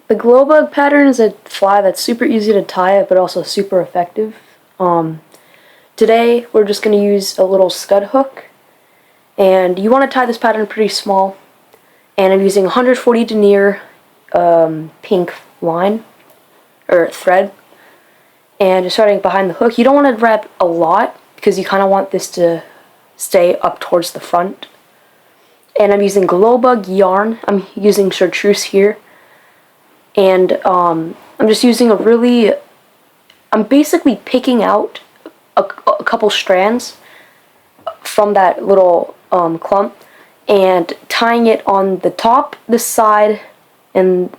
The Glo Bug pattern is a fly that's super easy to tie but also super effective. Today we're just going to use a little scud hook, and you want to tie this pattern pretty small, and I'm using 140 denier pink line or thread, and just starting behind the hook. You don't want to wrap a lot because you kind of want this to stay up towards the front. And I'm using Glo Bug yarn. I'm using chartreuse here, and I'm just using I'm basically picking out a couple strands from that little clump and tying it on the top, the side, and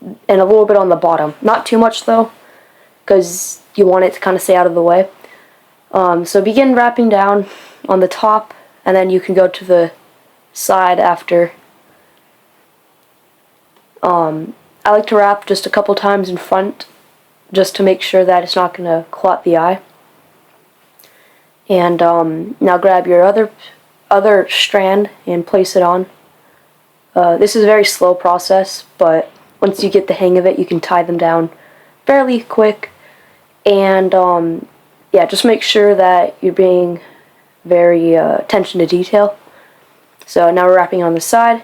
a little bit on the bottom. Not too much though, because you want it to kind of stay out of the way. So begin wrapping down on the top, and then you can go to the side after. I like to wrap just a couple times in front, just to make sure that it's not going to clot the eye. And now grab your other strand and place it on. This is a very slow process, but once you get the hang of it, you can tie them down fairly quick. And yeah, just make sure that you're being very attention to detail. So now we're wrapping on the side.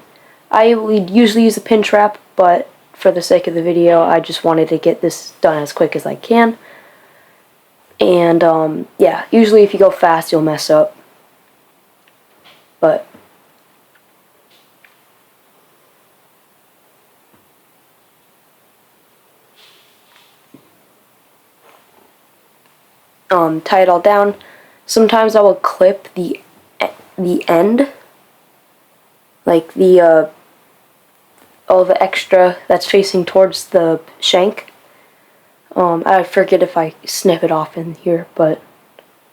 I would usually use a pinch wrap, but for the sake of the video, I just wanted to get this done as quick as I can. And yeah, usually if you go fast, you'll mess up. But tie it all down. Sometimes I will clip the end, like the all the extra that's facing towards the shank. I forget if I snip it off in here, but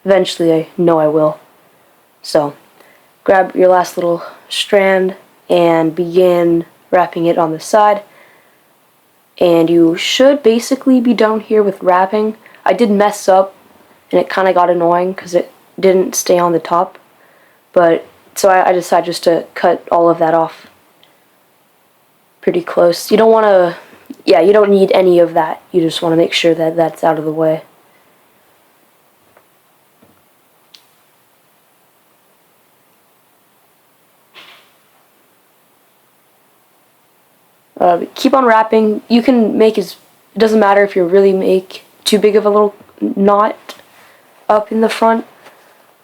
eventually I know I will. So grab your last little strand and begin wrapping it on the side. And you should basically be done here with wrapping. I did mess up, and it kind of got annoying because it didn't stay on the top. But so I decided just to cut all of that off pretty close. You don't want to, yeah, you don't need any of that. You just want to make sure that that's out of the way. Keep on wrapping. You can make it doesn't matter if you really make too big of a little knot up in the front.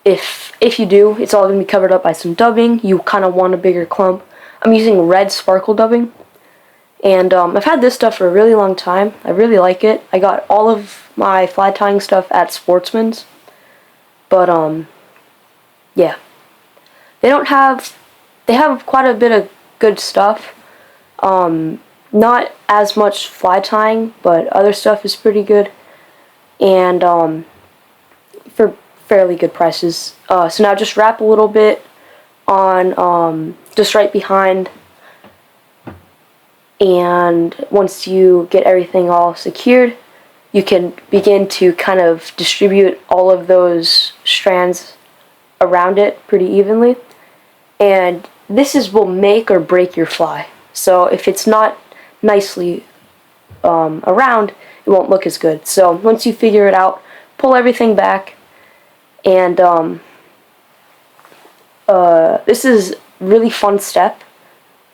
If you do, it's all going to be covered up by some dubbing. You kind of want a bigger clump. I'm using red sparkle dubbing. And I've had this stuff for a really long time. I really like it. I got all of my fly tying stuff at Sportsman's. But yeah. They have quite a bit of good stuff. Not as much fly tying, but other stuff is pretty good. And for fairly good prices. So now just wrap a little bit on just right behind. And once you get everything all secured, you can begin to kind of distribute all of those strands around it pretty evenly. And this will make or break your fly. So if it's not nicely around, it won't look as good. So once you figure it out, pull everything back. And this is a really fun step,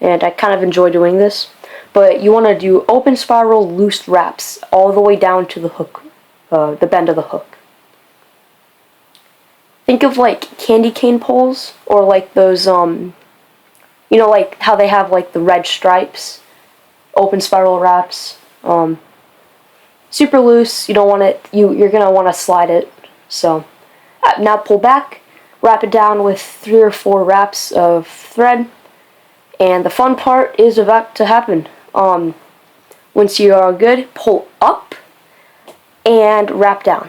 and I kind of enjoy doing this. But you want to do open spiral loose wraps all the way down to the hook, the bend of the hook. Think of like candy cane poles, or like those, you know, like how they have like the red stripes, open spiral wraps. Super loose. You don't want it. You're gonna want to slide it. So now pull back, wrap it down with 3 or 4 wraps of thread, and the fun part is about to happen. Once you are good, pull up and wrap down.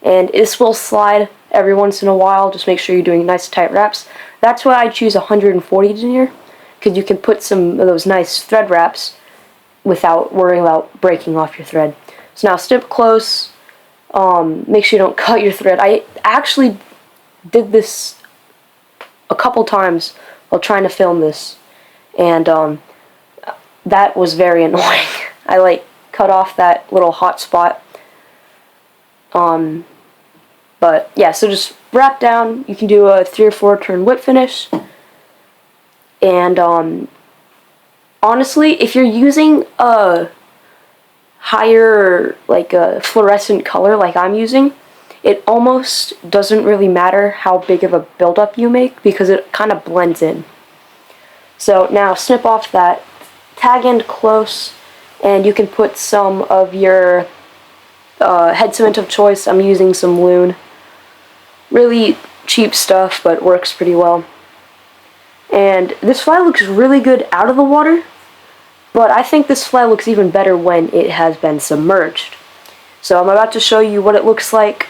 And this will slide every once in a while. Just make sure you're doing nice tight wraps. That's why I choose 140 denier, because you can put some of those nice thread wraps without worrying about breaking off your thread. So now step close. Make sure you don't cut your thread. I actually did this a couple times while trying to film this, and that was very annoying. I like cut off that little hot spot. But yeah, so just wrap down. You can do a 3 or 4 turn whip finish. And honestly, if you're using a higher, like a fluorescent color like I'm using, it almost doesn't really matter how big of a buildup you make because it kind of blends in. So now snip off that tag end close, and you can put some of your head cement of choice. I'm using some Loon. Really cheap stuff, but works pretty well. And this fly looks really good out of the water, but I think this fly looks even better when it has been submerged. So I'm about to show you what it looks like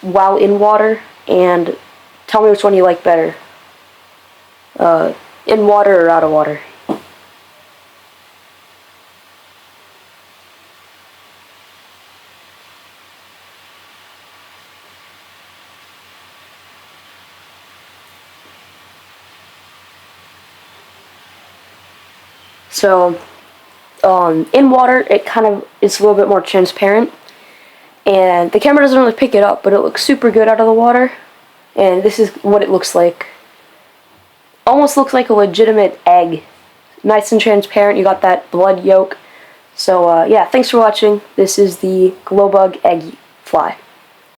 while in water, and tell me which one you like better. In water or out of water. So, in water, it kind of is a little bit more transparent, and the camera doesn't really pick it up, but it looks super good out of the water, and this is what it looks like. Almost looks like a legitimate egg. Nice and transparent, you got that blood yolk. So, yeah, thanks for watching. This is the Glo Bug egg fly.